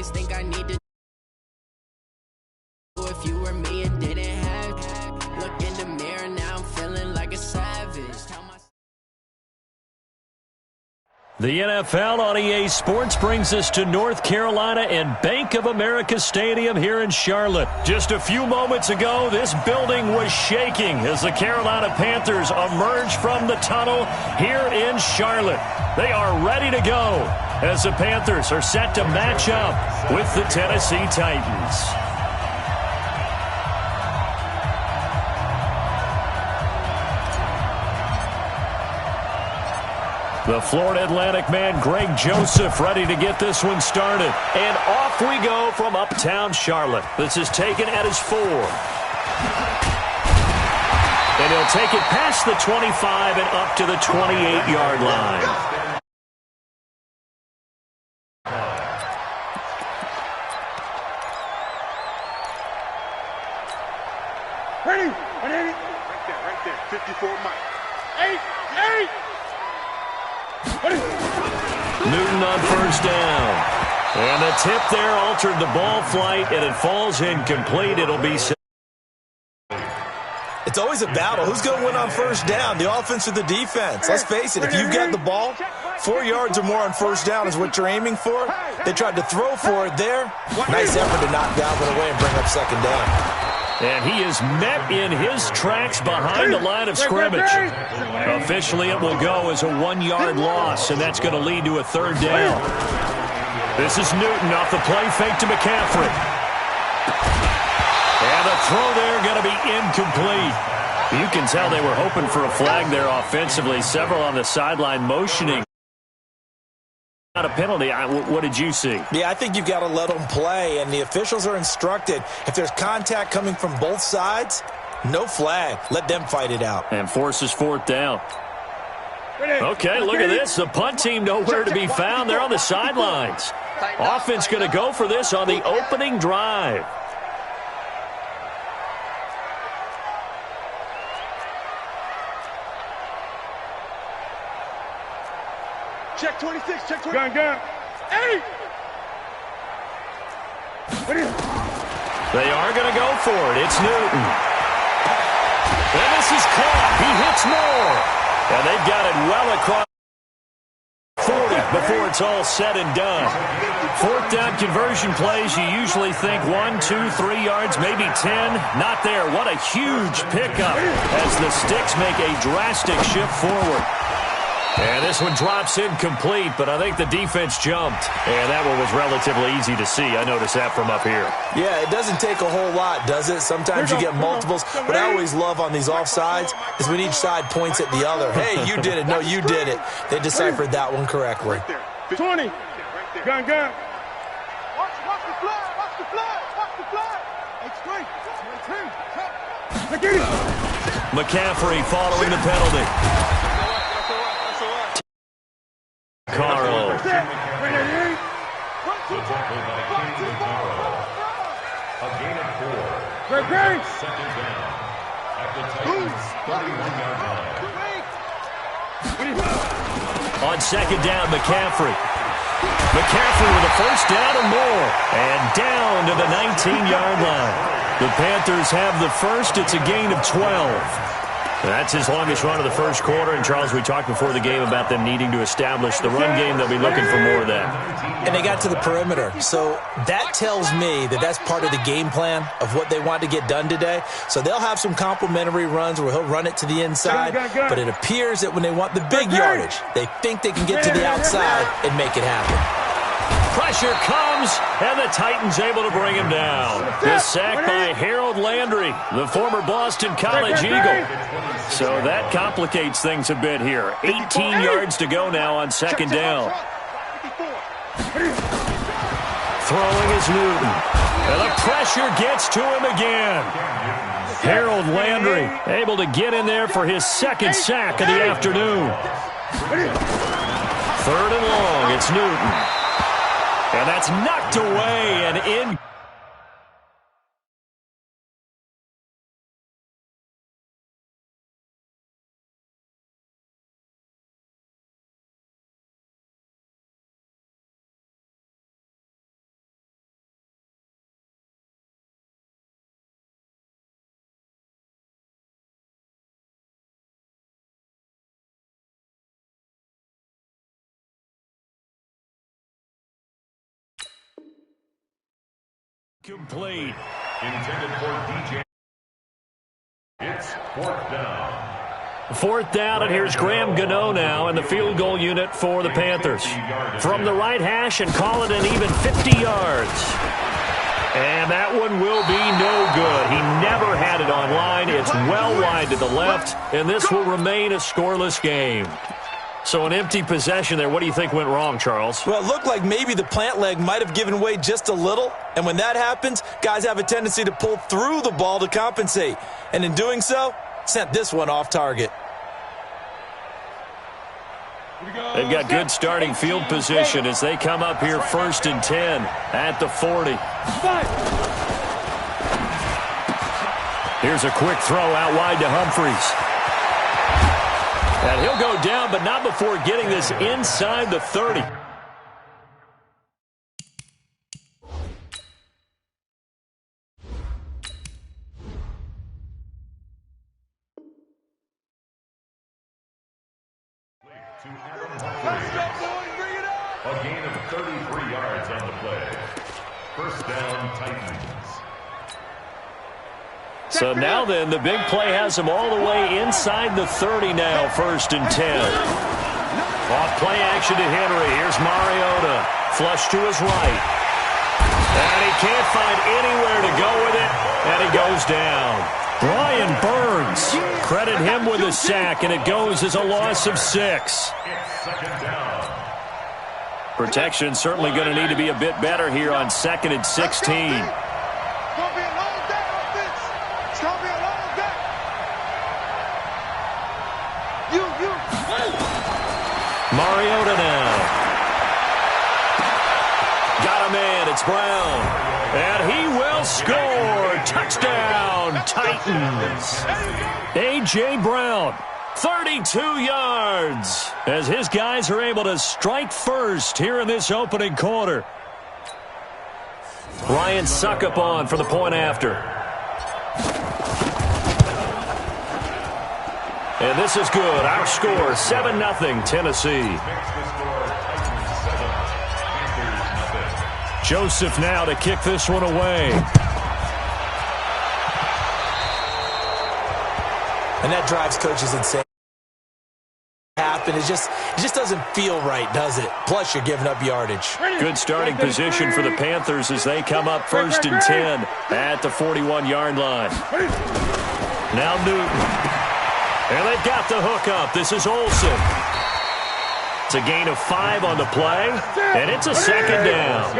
always think I need to. If you were me and didn't have, look in the mirror, now I'm feeling like a savage. The NFL on EA Sports brings us to North Carolina and Bank of America Stadium here in Charlotte. Just a few moments ago, this building was shaking as the Carolina Panthers emerged from the tunnel here in Charlotte. They are ready to go as the Panthers are set to match up with the Tennessee Titans. The Florida Atlantic man, Greg Joseph, ready to get this one started. And off we go from uptown Charlotte. This is taken at his 4. And he'll take it past the 25 and up to the 28-yard line. Ready? Right there. 54 Mike. 8. Newton on first down. And the tip there altered the ball flight, and it falls incomplete. It'll be... It's always a battle. Who's going to win on first down, the offense or the defense? Let's face it, if you've got the ball, 4 yards or more on first down is what you're aiming for. They tried to throw for it there. Nice effort to knock Dalvin away and bring up second down. And he is met in his tracks behind the line of scrimmage. Officially, it will go as a 1-yard loss, and that's going to lead to a third down. This is Newton off the play fake to McCaffrey. And the throw there going to be incomplete. You can tell they were hoping for a flag there offensively. Several on the sideline motioning. Not a penalty. What did you see? Yeah, I think you've got to let them play, and the officials are instructed. If there's contact coming from both sides, no flag. Let them fight it out. And forces fourth down. Okay, look at this. The punt team nowhere to be found. They're on the sidelines. Offense going to go for this on the opening drive. Check 26, check 20. Gun. 8! They are going to go for it. It's Newton. And this is caught. He hits more. And they've got it well across 40 before it's all said and done. Fourth down conversion plays, you usually think 1, 2, 3 yards, maybe 10. Not there. What a huge pickup as the Sticks make a drastic shift forward. And this one drops incomplete, but I think the defense jumped. And that one was relatively easy to see. I noticed that from up here. Yeah, it doesn't take a whole lot, does it? Sometimes you get multiples. What I always love on these offsides is when each side points at the other. Hey, you did it. No, you did it. They deciphered that one correctly. 20. Gun. Watch the flag. Watch the flag. It's great. McCaffrey following the penalty. Carl. A gain of 4. Second down. At the Titans' 31-yard line. On second down, McCaffrey. McCaffrey with a first down and more. And down to the 19-yard line. The Panthers have the first. It's a gain of 12. That's his longest run of the first quarter. And, Charles, we talked before the game about them needing to establish the run game. They'll be looking for more of that. And they got to the perimeter. So that tells me that that's part of the game plan of what they want to get done today. So they'll have some complementary runs where he'll run it to the inside. But it appears that when they want the big yardage, they think they can get to the outside and make it happen. Pressure comes, and the Titans able to bring him down. This sack by Harold Landry, the former Boston College Eagle. So that complicates things a bit here. 18 yards to go now on second down. Throwing is Newton. And the pressure gets to him again. Harold Landry able to get in there for his second sack of the afternoon. Third and long, it's Newton. And that's knocked away and in. Complete. Intended for DJ. It's fourth down. Fourth down, and here's Graham Gano now in the field goal unit for the Panthers. From the right hash and call it an even 50 yards. And that one will be no good. He never had it on line. It's well wide to the left, and this will remain a scoreless game. So an empty possession there. What do you think went wrong, Charles? Well, it looked like maybe the plant leg might have given way just a little. And when that happens, guys have a tendency to pull through the ball to compensate. And in doing so, sent this one off target. They've got good starting field position as they come up here 1st and 10 at the 40. Here's a quick throw out wide to Humphries. And he'll go down, but not before getting this inside the 30. A gain of 33 yards on the play. First down, Titans. So now then, the big play has them all the way inside the 30 now, 1st and 10. Off play action to Henry. Here's Mariota. Flush to his right. And he can't find anywhere to go with it, and he goes down. Brian Burns. Credit him with a sack, and it goes as a loss of 6. It's second down. Protection certainly going to need to be a bit better here on 2nd and 16. Mariota now. Got a man. It's Brown. And he will score. Touchdown, Titans. A.J. Brown, 32 yards, as his guys are able to strike first here in this opening quarter. Ryan Suckup on for the point after. And this is good. Our score, 7-0 Tennessee. Joseph now to kick this one away. And that drives coaches insane. It just doesn't feel right, does it? Plus, you're giving up yardage. Good starting position for the Panthers as they come up 1st and 10 at the 41-yard line. Now Newton. And they've got the hook up. This is Olsen. It's a gain of 5 on the play, and it's a second down.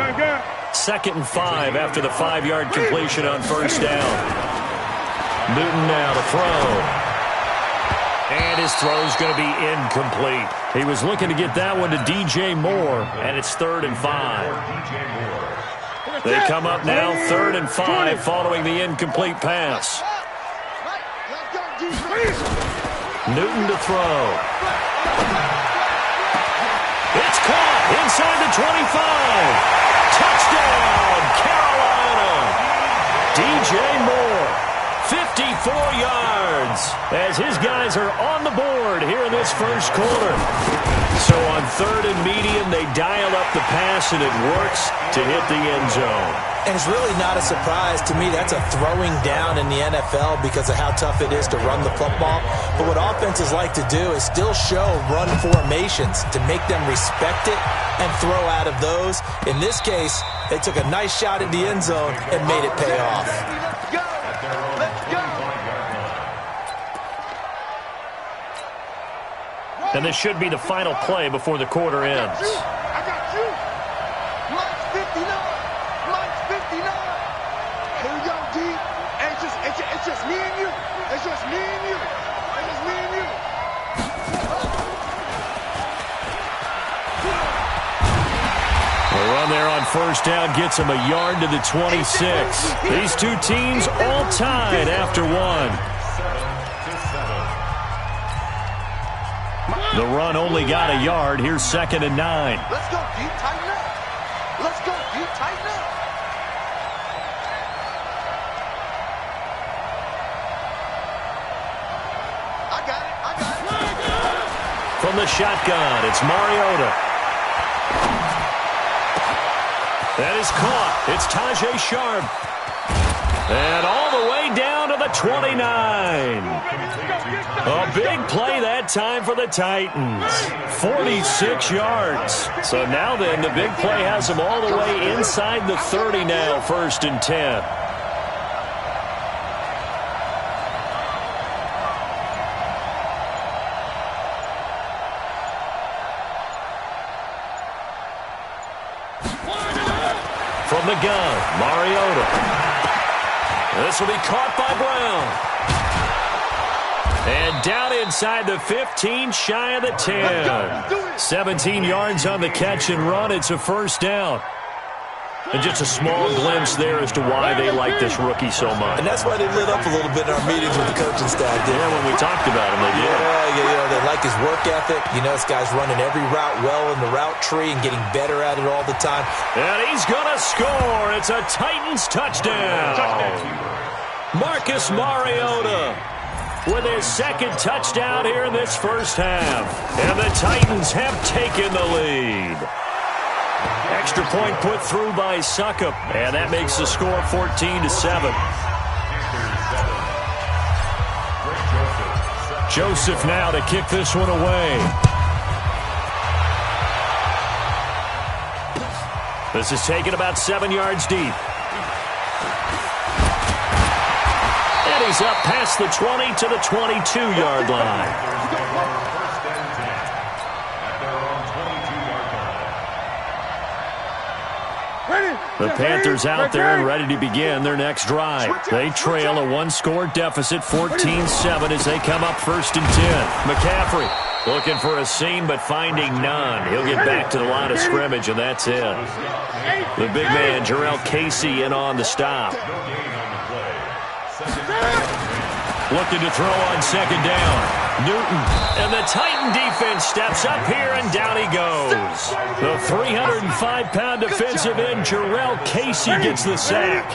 2nd and 5 after the 5-yard completion on 1st down. Newton now to throw. And his throw's going to be incomplete. He was looking to get that one to DJ Moore, and it's 3rd and 5. They come up now 3rd and 5 following the incomplete pass. Newton to throw. It's caught inside the 25. Touchdown, Carolina. DJ Moore, 54 yards, as his guys are on the board here in this first quarter. So on 3rd and medium, they dial up the pass, and it works to hit the end zone. And it's really not a surprise to me. That's a throwing down in the NFL because of how tough it is to run the football. But what offenses like to do is still show run formations to make them respect it and throw out of those. In this case, they took a nice shot at the end zone and made it pay off. And this should be the final play before the quarter ends. I got you. Mine's 59. Mine's 59. Here we go, D. And it's just me and you. It's just me and you. It's just me and you. The run there on 1st down gets him a yard to the 26. These two teams all tied after one. The run only got a yard. Here's 2nd and 9. Let's go, D. Tighten up. Let's go, D. Tighten up. I got it. From the shotgun, it's Mariota. That is caught. It's Tajay Sharp. And all the way down to the 29. A big play that time for the Titans. 46 yards. So now then, the big play has them all the way inside the 30 now, 1st and 10. From the gun, Mariota. This will be caught by Brown. And down inside the 15, shy of the 10. 17 yards on the catch and run. It's a 1st down. And just a small glimpse there as to why they like this rookie so much. And that's why they lit up a little bit in our meetings with the coaching staff. Yeah, when we talked about him, they did. Yeah, they like his work ethic. You know, this guy's running every route well in the route tree and getting better at it all the time. And he's going to score. It's a Titans touchdown. Marcus Mariota with his 2nd touchdown here in this 1st half. And the Titans have taken the lead. Extra point put through by Succop, and that makes the score 14-7. Joseph now to kick this one away. This is taken about 7 yards deep. And he's up past the 20 to the 22-yard line. The Panthers out there and ready to begin their next drive. They trail a 1-score deficit, 14-7, as they come up 1st and 10. McCaffrey looking for a seam but finding none. He'll get back to the line of scrimmage, and that's it. The big man, Jarrell Casey, in on the stop. Looking to throw on 2nd down. Newton, and the Titan defense steps up here, and down he goes. The 305-pound defensive end, Jarrell Casey, gets the sack.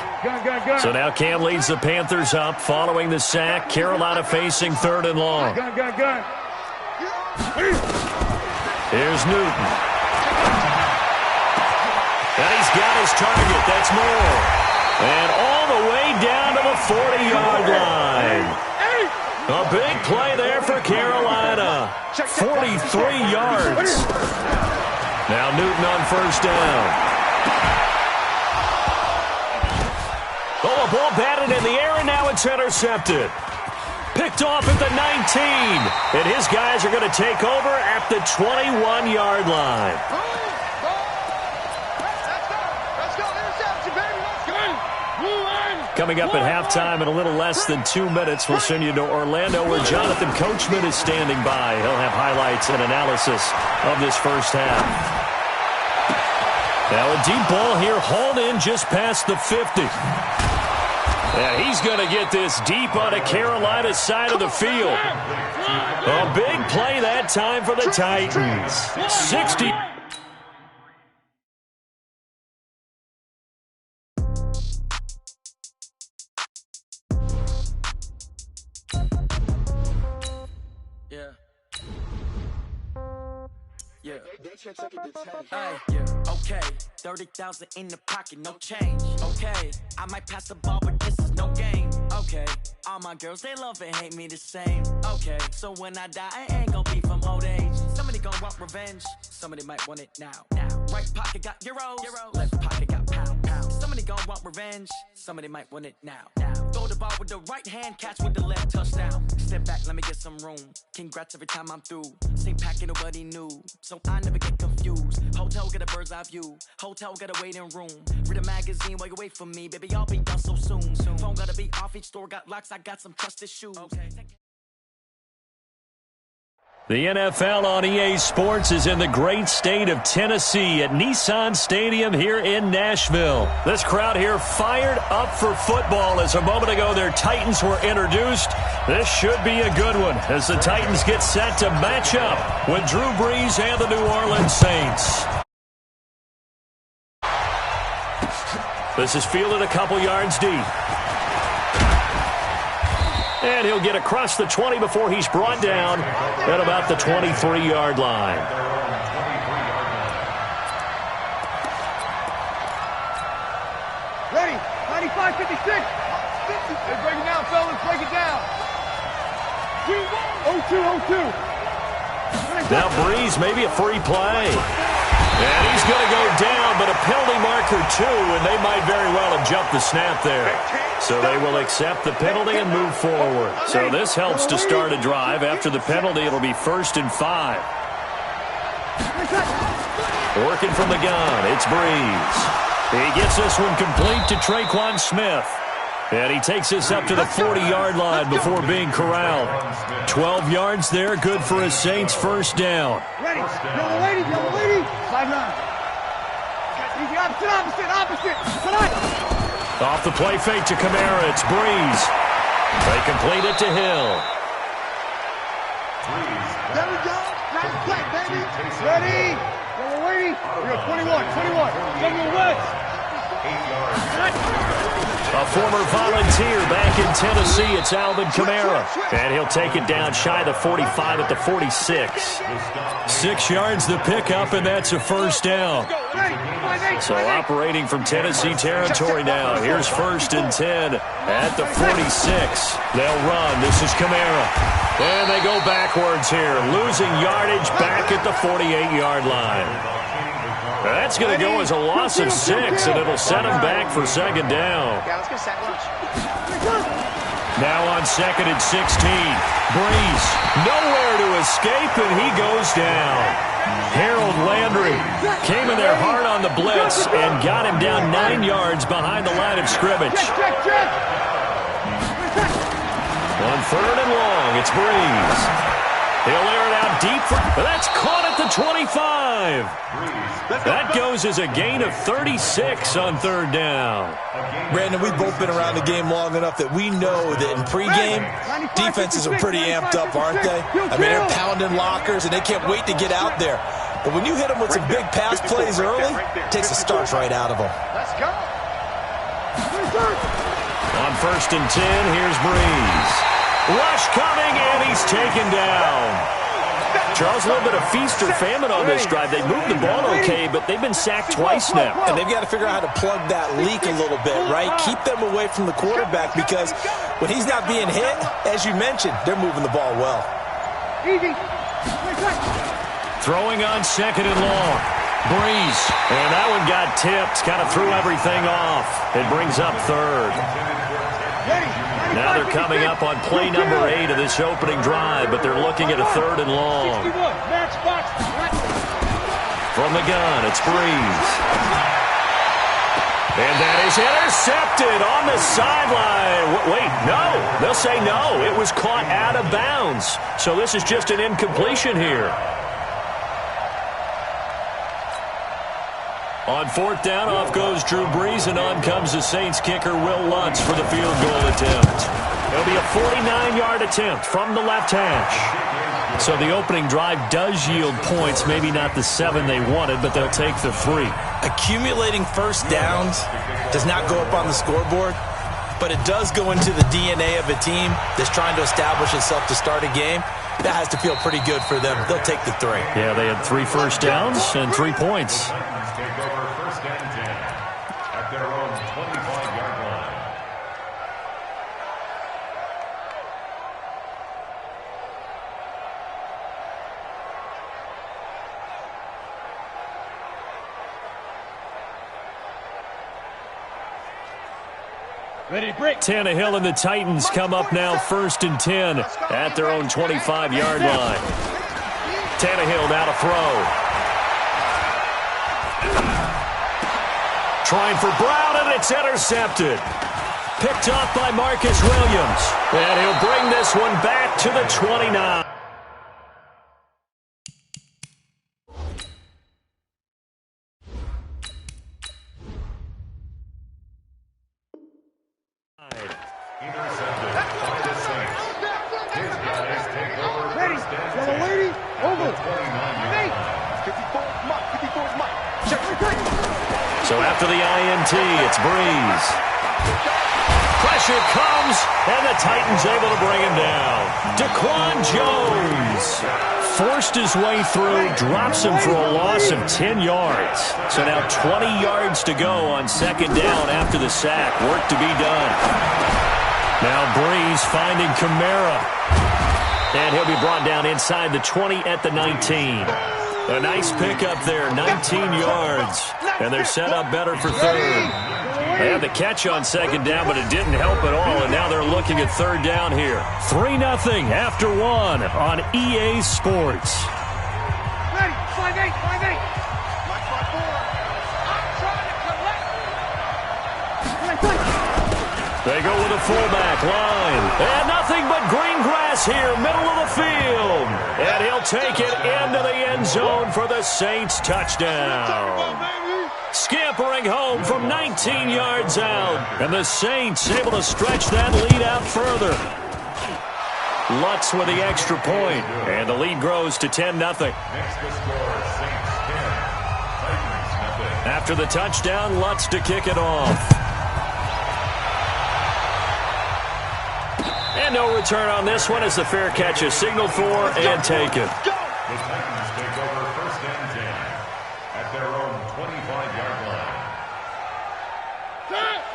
So now Cam leads the Panthers up following the sack. Carolina facing 3rd and long. Here's Newton. And he's got his target. That's Moore. And all the way down to the 40-yard line. A big play there for Carolina. 43 yards. Now Newton on 1st down. Oh, a ball batted in the air, and now it's intercepted. Picked off at the 19. And his guys are going to take over at the 21-yard line. Coming up at halftime in a little less than 2 minutes, we'll send you to Orlando where Jonathan Coachman is standing by. He'll have highlights and analysis of this 1st half. Now a deep ball here, hauled in just past the 50. And he's going to get this deep on the Carolina side of the field. A big play that time for the Titans. 60. Okay, 30,000 in the pocket, no change. Okay, I might pass the ball, but this is no game. Okay, all my girls, they love and hate me the same. Okay, so when I die, I ain't gon' be from old age. Somebody gon' want revenge, somebody might want it now. Right pocket got euros, left pocket got pound. Somebody gon' want revenge, somebody might want it now. Throw the ball with the right hand, catch with the left, touchdown. Step back, let me get some room. Congrats every time I'm through. Same packet, nobody knew, so I never get confused. Hotel get a bird's eye view. Hotel got a waiting room. Read a magazine while you wait for me. Baby, I'll be done so soon. Phone gotta be off. Each store got locks. I got some trusted shoes. Okay. The NFL on EA Sports is in the great state of Tennessee at Nissan Stadium here in Nashville. This crowd here fired up for football as a moment ago their Titans were introduced. This should be a good one as the Titans get set to match up with Drew Brees and the New Orleans Saints. This is fielded a couple yards deep. And he'll get across the 20 before he's brought down at about the 23-yard line. Ready? 95, 56. Hey, break it down, fellas. Break it down. 0-2, 0-2. Now Breeze, maybe a free play. And he's going to go down, but a penalty marker too, and they might very well have jumped the snap there. So they will accept the penalty and move forward. So this helps to start a drive. After the penalty, it'll be 1st and 5. Working from the gun, it's Breeze. He gets this one complete to Traquan Smith. And he takes this up to the 40-yard line before being corralled. 12 yards there, good for a Saints first down. Ready? Yellow lady. Sideline. Easy, opposite. Tonight. Off the play fake to Kamara, it's Breeze. They complete it to Hill. There we go. Nice play, baby. Ready? Yellow lady. You're 21. Samuel West. 8 yards. A former volunteer back in Tennessee, it's Alvin Kamara. And he'll take it down shy of the 45 at the 46. 6 yards the pickup, and that's a first down. So operating from Tennessee territory now. Here's 1st and 10 at the 46. They'll run. This is Kamara. And they go backwards here, losing yardage back at the 48-yard line. That's going to go as a loss of 6, and it'll set him back for 2nd down. Now on 2nd and 16. Breeze, nowhere to escape, and he goes down. Harold Landry came in there hard on the blitz and got him down 9 yards behind the line of scrimmage. On 3rd and long, it's Breeze. He'll air it out deep. That's caught at the 25. That goes as a gain of 36 on 3rd down. Brandon, we've both been around the game long enough that we know that in pregame, defenses are pretty amped up, aren't they? I mean, they're pounding lockers, and they can't wait to get out there. But when you hit them with some big pass plays early, it takes the starch right out of them. Let's go. On 1st and 10, here's Breeze. Rush coming, and he's taken down. Charles, a little bit of feast or famine on this drive. They moved the ball okay, but they've been sacked twice now. And they've got to figure out how to plug that leak a little bit, right? Keep them away from the quarterback, because when he's not being hit, as you mentioned, they're moving the ball well. Easy. Throwing on 2nd and long. Breeze. And that one got tipped. Kind of threw everything off. It brings up 3rd. Now they're coming up on play number 8 of this opening drive, but they're looking at a 3rd and long. From the gun, it's Breeze. And that is intercepted on the sideline. Wait, no. They'll say no. It was caught out of bounds. So this is just an incompletion here. On 4th down, off goes Drew Brees, and on comes the Saints kicker, Will Lutz, for the field goal attempt. It'll be a 49-yard attempt from the left hash. So the opening drive does yield points, maybe not the 7 they wanted, but they'll take the 3. Accumulating first downs does not go up on the scoreboard, but it does go into the DNA of a team that's trying to establish itself to start a game. That has to feel pretty good for them. They'll take the 3. Yeah, they had 3 first downs and 3 points. Take over 1st and 10 at their own 25-yard line. Ready to break. Tannehill and the Titans come up now 1st and 10 at their own 25-yard line. Tannehill now to throw. Trying for Brown, and it's intercepted. Picked up by Marcus Williams. And he'll bring this one back to the 29. Intercepted by the Saints. His guys take over 1st and 10 at the 29-yard line. 54 is Mike. Check. So after the INT, it's Breeze. Pressure comes, and the Titans able to bring him down. Daquan Jones forced his way through, drops him for a loss of 10 yards. So now 20 yards to go on second down after the sack. Work to be done. Now Breeze finding Kamara. And he'll be brought down inside the 20 at the 19. A nice pickup there, 19 yards. And they're set up better for third. They had the catch on second down, but it didn't help at all, and now they're looking at third down here. 3-0 after one on EA Sports. Ready, 5-8, 5-8. Watch my board. I'm trying to collect. They go with a fullback line. And nothing but green grass here, middle of the field. And he'll take it into the end zone for the Saints touchdown. Scampering home from 19 yards out. And the Saints able to stretch that lead out further. Lutz with the extra point. And the lead grows to 10-0. After the touchdown, Lutz to kick it off. And no return on this one as the fair catch is signaled for and taken. The Titans take over first and 10 at their own 25-yard line.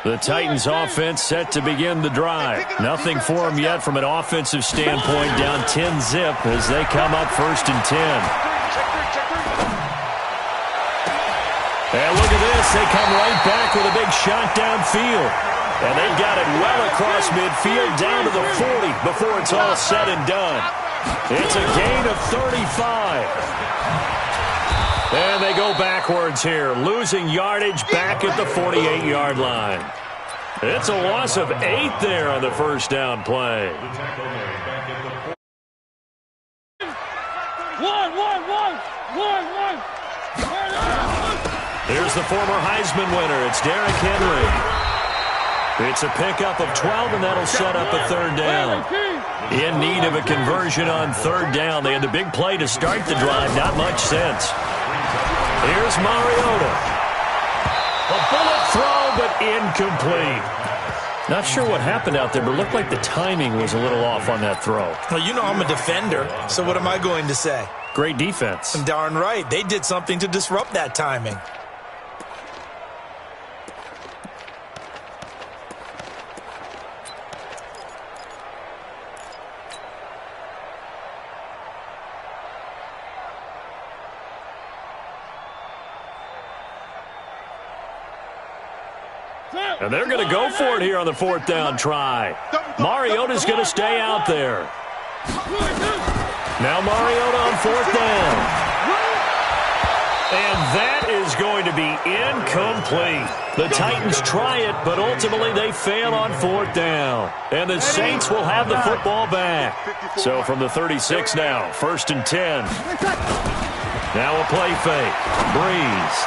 The Titans offense set to begin the drive. Nothing for them yet from an offensive standpoint, down 10-zip as they come up first and 10. And look at this, they come right back with a big shot downfield. And they've got it well across midfield down to the 40 before it's all said and done. It's a gain of 35. And they go backwards here, losing yardage back at the 48-yard line. It's a loss of 8 there on the first down play. Here's the former Heisman winner. It's Derrick Henry. It's a pickup of 12, and that'll set up a third down. In need of a conversion on third down. They had the big play to start the drive. Not much sense. Here's Mariota. A bullet throw, but incomplete. Not sure what happened out there, but it looked like the timing was a little off on that throw. Well, you know I'm a defender, so what am I going to say? Great defense. Darn right. They did something to disrupt that timing. And they're going to go for it here on the fourth down try. Mariota's going to stay out there. Now Mariota on fourth down. And that is going to be incomplete. The Titans try it, but ultimately they fail on fourth down. And the Saints will have the football back. So from the 36 now, first and 10. Now a play fake. Breeze.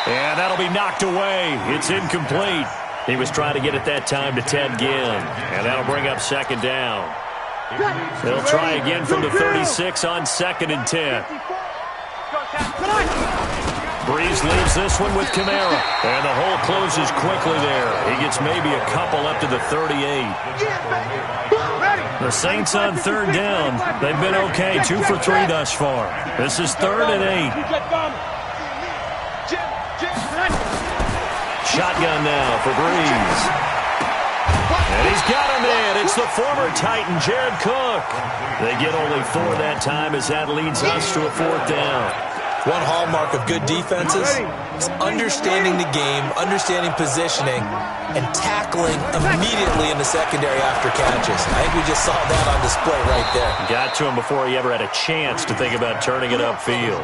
And that'll be knocked away. It's incomplete. He was trying to get it that time to Ted Ginn. And that'll bring up second down. They'll try again from the 36 on second and 10. Breeze leaves this one with Kamara. And the hole closes quickly there. He gets maybe a couple up to the 38. The Saints on third down. They've been okay, 2 for 3 thus far. This is third and 8. Shotgun now for Breeze. And he's got him in. It's the former Titan, Jared Cook. They get only 4 that time as that leads us to a fourth down. One hallmark of good defenses is understanding the game, understanding positioning, and tackling immediately in the secondary after catches. I think we just saw that on display right there. Got to him before he ever had a chance to think about turning it upfield.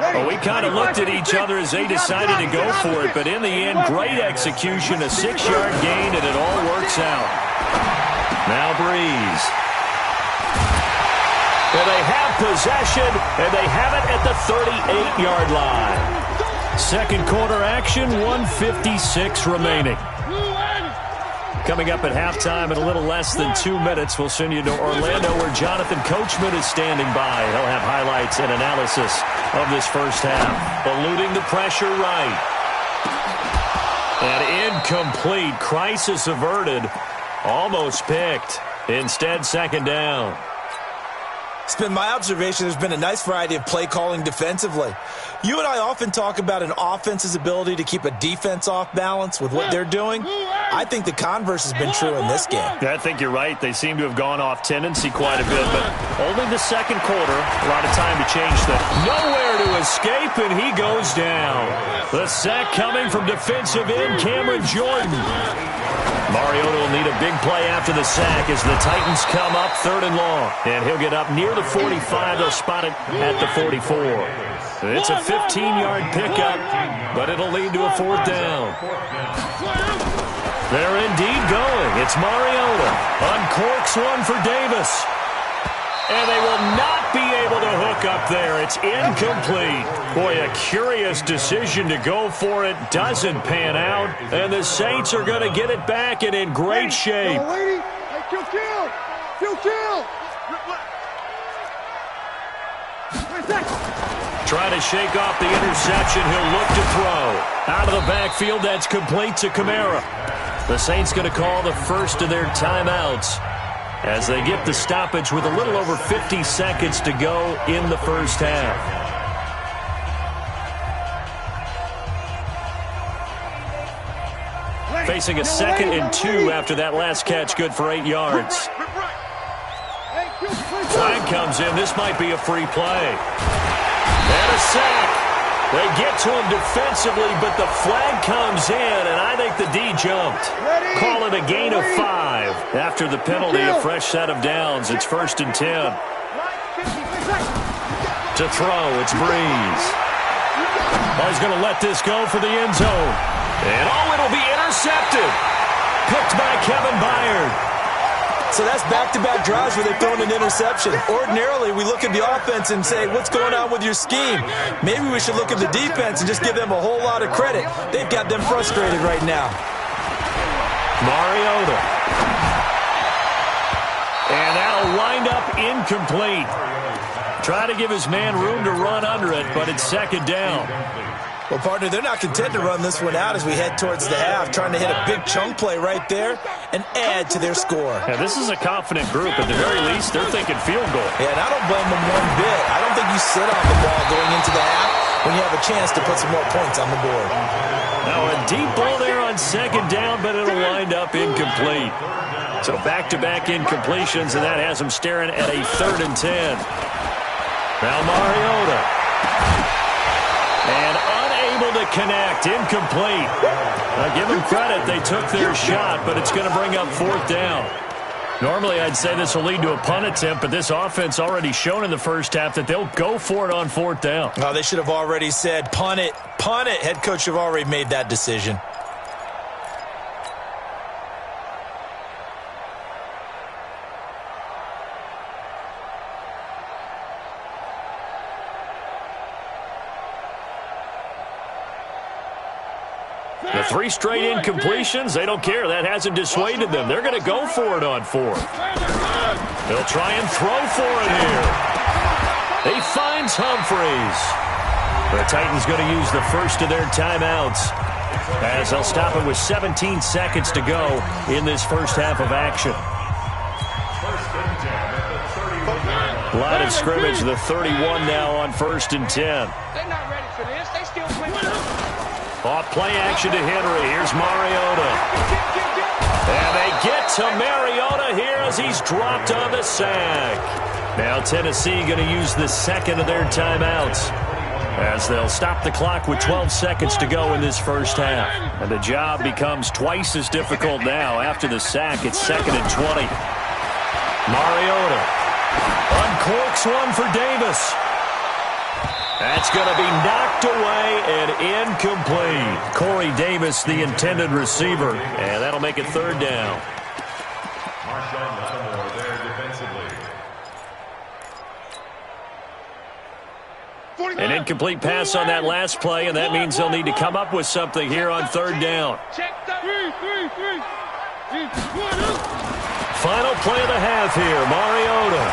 Well, we kind of looked at each other as they decided to go for it, but in the end, great execution, a 6-yard gain, and it all works out. Now Breeze. And they have possession, and they have it at the 38-yard line. Second quarter action, 1:56 remaining. Coming up at halftime in a little less than 2 minutes, we'll send you to Orlando where Jonathan Coachman is standing by. He'll have highlights and analysis of this first half. Eluding the pressure right. And incomplete. Crisis averted. Almost picked. Instead, second down. It's been my observation there's been a nice variety of play calling defensively. You and I often talk about an offense's ability to keep a defense off balance with what they're doing. I think the converse has been true in this game. Yeah, I think you're right. They seem to have gone off tendency quite a bit, but only the second quarter. A lot of time to change that. Nowhere to escape, and he goes down. The sack coming from defensive end Cameron Jordan. Mariota will need a big play after the sack as the Titans come up 3rd and long. And he'll get up near the 45. They'll spot it at the 44. It's a 15-yard pickup, but it'll lead to a 4th down. They're indeed going. It's Mariota. Uncorks one for Davis. And they will not be able to hook up there. It's incomplete. Boy, a curious decision to go for it. Doesn't pan out. And the Saints are going to get it back and in great shape. Trying to shake off the interception. He'll look to throw. Out of the backfield, that's complete to Kamara. The Saints going to call the first of their timeouts as they get the stoppage with a little over 50 seconds to go in the first half. Facing a 2nd and 2 after that last catch, good for 8 yards. Flag comes in. This might be a free play. And a sack. They get to him defensively, but the flag comes in, and I think the D jumped. Call it a gain of 5. After the penalty, a fresh set of downs. It's 1st and 10. To throw, it's Breeze. Oh, he's going to let this go for the end zone. And, it'll be intercepted. Picked by Kevin Byard. So that's back-to-back drives where they've thrown an interception. Ordinarily, we look at the offense and say, what's going on with your scheme? Maybe we should look at the defense and just give them a whole lot of credit. They've got them frustrated right now. Mariota. And that'll wind up incomplete. Try to give his man room to run under it, but it's 2nd down. Well, partner, they're not content to run this one out as we head towards the half, trying to hit a big chunk play right there and add to their score. Yeah, this is a confident group. At the very least, they're thinking field goal. Yeah, and I don't blame them one bit. I don't think you sit on the ball going into the half when you have a chance to put some more points on the board. Now a deep ball there on 2nd down, but it'll wind up incomplete. So back-to-back incompletions, and that has them staring at a 3rd and 10. Now Mariota. And unable to connect. Incomplete. Now give them credit. They took their shot, but it's going to bring up 4th down. Normally, I'd say this will lead to a punt attempt, but this offense already shown in the first half that they'll go for it on 4th down. Oh, they should have already said, punt it, punt it. Head coach have already made that decision. The 3 straight incompletions, they don't care. That hasn't dissuaded them. They're going to go for it on 4th. They'll try and throw for it here. He finds Humphreys. The Titans going to use the first of their timeouts as they'll stop it with 17 seconds to go in this first half of action. Line of scrimmage, the 31 now on 1st and 10. They're not ready for this. They still play. Off play action to Henry. Here's Mariota. And they get to Mariota here as he's dropped on the sack. Now Tennessee going to use the 2nd of their timeouts as they'll stop the clock with 12 seconds to go in this first half. And the job becomes twice as difficult now. After the sack, it's 2nd and 20. Mariota uncorks one for Davis. That's going to be knocked away and incomplete. Corey Davis, the intended receiver, and that'll make it 3rd down. Marshawn Lattimore there defensively. An incomplete pass on that last play, and that means they'll need to come up with something here on 3rd down. Final play of the half here, Mariota.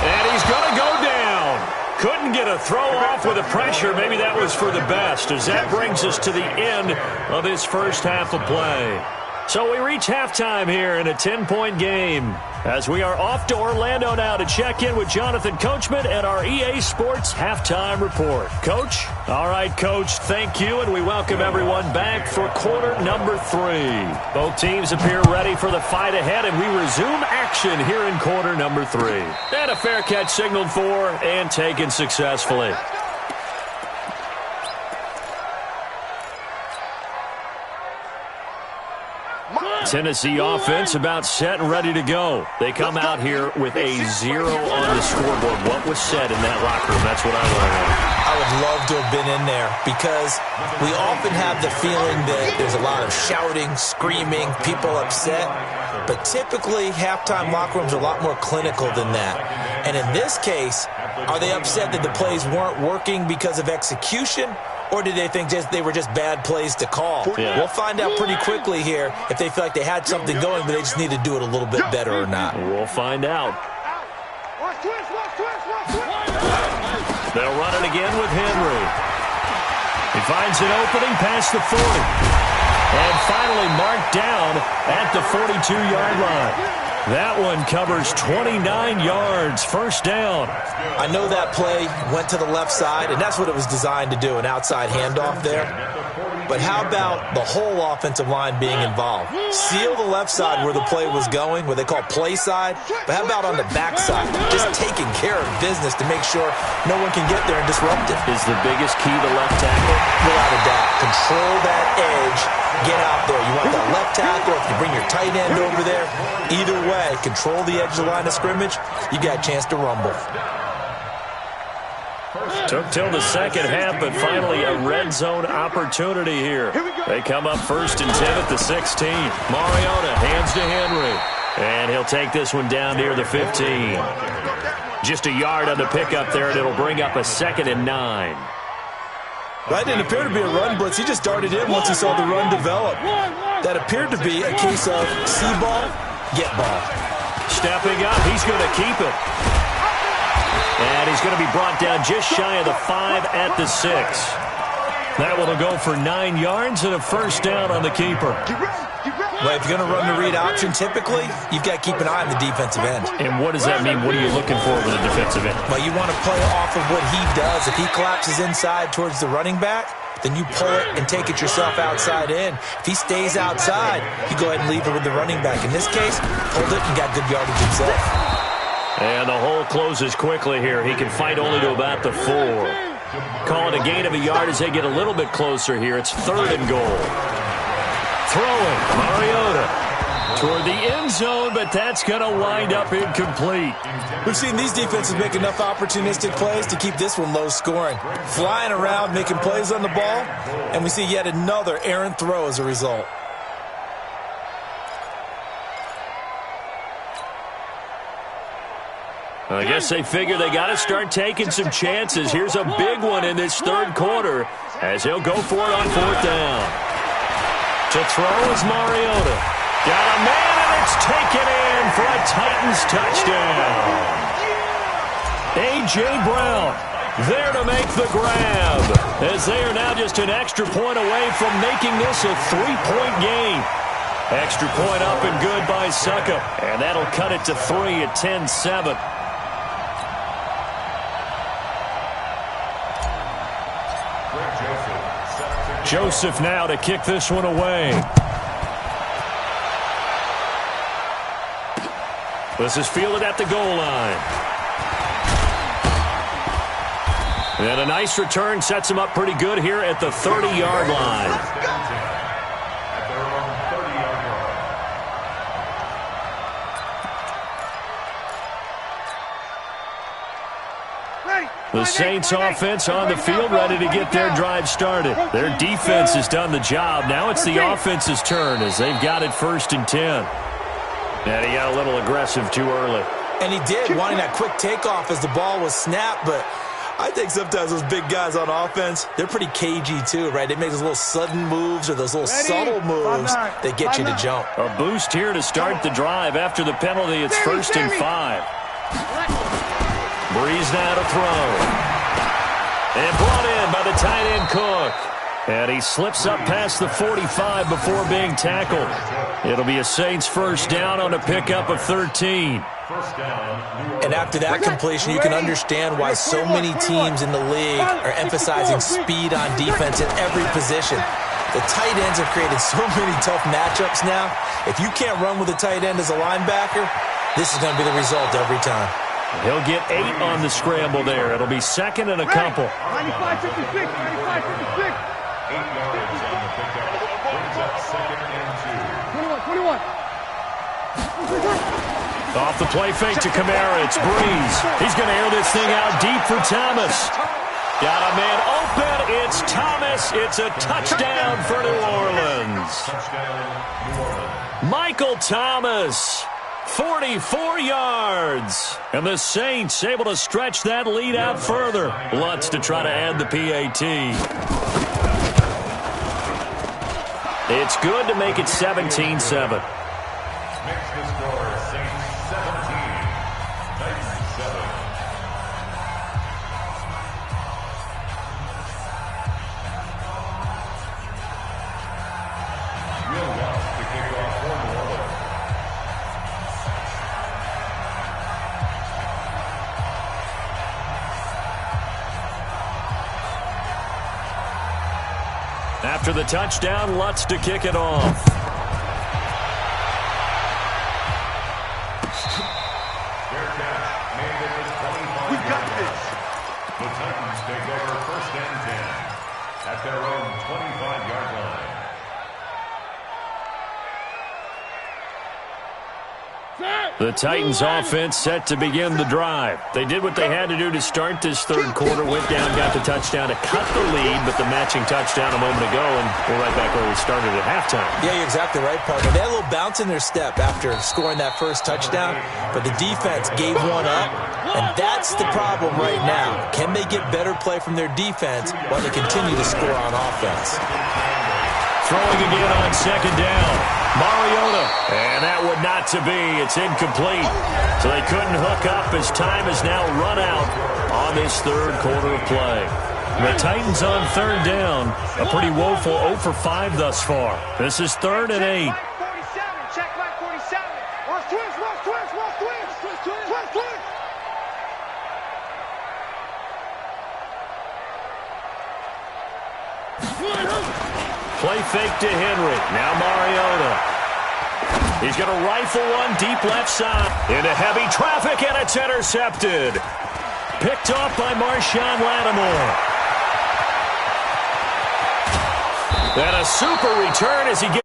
And he's going to go down. Couldn't get a throw off with the pressure. Maybe that was for the best, as that brings us to the end of this first half of play. So we reach halftime here in a 10-point game, as we are off to Orlando now to check in with Jonathan Coachman and our EA Sports Halftime Report. Coach? All right, Coach, thank you, and we welcome everyone back for quarter number 3. Both teams appear ready for the fight ahead, and we resume action here in quarter number 3. And a fair catch signaled for and taken successfully. Tennessee offense about set and ready to go. They come out here with a 0 on the scoreboard. What was said in that locker room? That's what I want to know. I would love to have been in there, because we often have the feeling that there's a lot of shouting, screaming, people upset. But typically, halftime locker rooms are a lot more clinical than that. And in this case, are they upset that the plays weren't working because of execution? Or did they think they were just bad plays to call? Yeah. We'll find out pretty quickly here if they feel like they had something going, but they just need to do it a little bit better or not. We'll find out. They'll run it again with Henry. He finds an opening past the 40. And finally marked down at the 42-yard line. That one covers 29 yards, first down. I know that play went to the left side, and that's what it was designed to do, an outside handoff there. But how about the whole offensive line being involved? Seal the left side where the play was going, what they call play side. But how about on the back side? Just taking care of business to make sure no one can get there and disrupt it. Is the biggest key to left tackle? Without a doubt. Control that edge. Get out there. You want that left tackle, if you bring your tight end over there, either way, control the edge of the line of scrimmage, you got a chance to rumble. Took till the second half, but finally a red zone opportunity here. They come up 1st and 10 at the 16. Mariota hands to Henry, and he'll take this one down near the 15. Just a yard on the pickup there, and it'll bring up a 2nd and 9. That didn't appear to be a run blitz. He just darted in once he saw the run develop. That appeared to be a case of see ball, get ball. Stepping up, he's going to keep it. And he's going to be brought down just shy of the 5 at the 6. That one will go for 9 yards and a first down on the keeper. Well, if you're going to run the read option, typically, you've got to keep an eye on the defensive end. And what does that mean? What are you looking for with a defensive end? Well, you want to play off of what he does. If he collapses inside towards the running back, then you pull it and take it yourself outside in. If he stays outside, you go ahead and leave it with the running back. In this case, pulled it and got good yardage himself. And the hole closes quickly here. He can fight only to about the 4. Calling a gain of a yard as they get a little bit closer here. It's 3rd and goal. Throwing, Mariota toward the end zone, but that's going to wind up incomplete. We've seen these defenses make enough opportunistic plays to keep this one low scoring. Flying around, making plays on the ball, and we see yet another errant throw as a result. I guess they figure they got to start taking some chances. Here's a big one in this 3rd quarter as he'll go for it on 4th down. To throw is Mariota. Got a man, and it's taken in for a Titans touchdown. A.J. Brown there to make the grab, as they are now just an extra point away from making this a 3-point game. Extra point up and good by Suckup, and that'll cut it to 3 at 10-7. Joseph now to kick this one away. This is fielded at the goal line. And a nice return sets him up pretty good here at the 30-yard line. The Saints offense on the field ready to get their drive started. Their defense has done the job. Now it's the offense's turn as they've got it 1st and 10. And he got a little aggressive too early. And he did, wanting that quick takeoff as the ball was snapped. But I think sometimes those big guys on offense, they're pretty cagey too, right? They make those little sudden moves or those little subtle moves that get you to jump. A boost here to start the drive. After the penalty, it's 1st and 5. Breeze now to throw. And brought in by the tight end Cook. And he slips up past the 45 before being tackled. It'll be a Saints first down on a pickup of 13. And after that completion, you can understand why so many teams in the league are emphasizing speed on defense in every position. The tight ends have created so many tough matchups now. If you can't run with a tight end as a linebacker, this is going to be the result every time. He'll get 8 on the scramble there. It'll be second and a couple. 95-56, 95-56. 8 yards on the pickup. Brings up second and 2. 21. Off the play fake to Kamara. It's Breeze. He's going to air this thing out deep for Thomas. Got a man open. It's Thomas. It's a touchdown for New Orleans. Michael Thomas, 44 yards. And the Saints able to stretch that lead out further. Lutz to try to add the PAT. It's good to make it 17-7. Makes the score Saints 17, Titans 7. Will Lutz to kick off for New Orleans. After the touchdown, Lutz to kick it off. Fair catch made at the 25-yard line. The Titans take over first and 10 at their own 25-yard line. The Titans offense set to begin the drive. They did what they had to do to start this third quarter. Went down, got the touchdown to cut the lead, but the matching touchdown a moment ago, and we're right back where we started at halftime. Yeah, you're exactly right, partner. They had a little bounce in their step after scoring that first touchdown, but the defense gave one up, and that's the problem right now. Can they get better play from their defense while they continue to score on offense? Throwing again on second down. Mariota, and that would not to be. It's incomplete. So they couldn't hook up as time is now run out on this third quarter of play. The Titans on third down. A pretty woeful 0 for 5 thus far. This is 3rd and 8. Check back 47. Watch twins. Play fake to Henry. Now Mariota. He's going to rifle one deep left side. Into heavy traffic, and it's intercepted. Picked off by Marshawn Lattimore. And a super return as he gets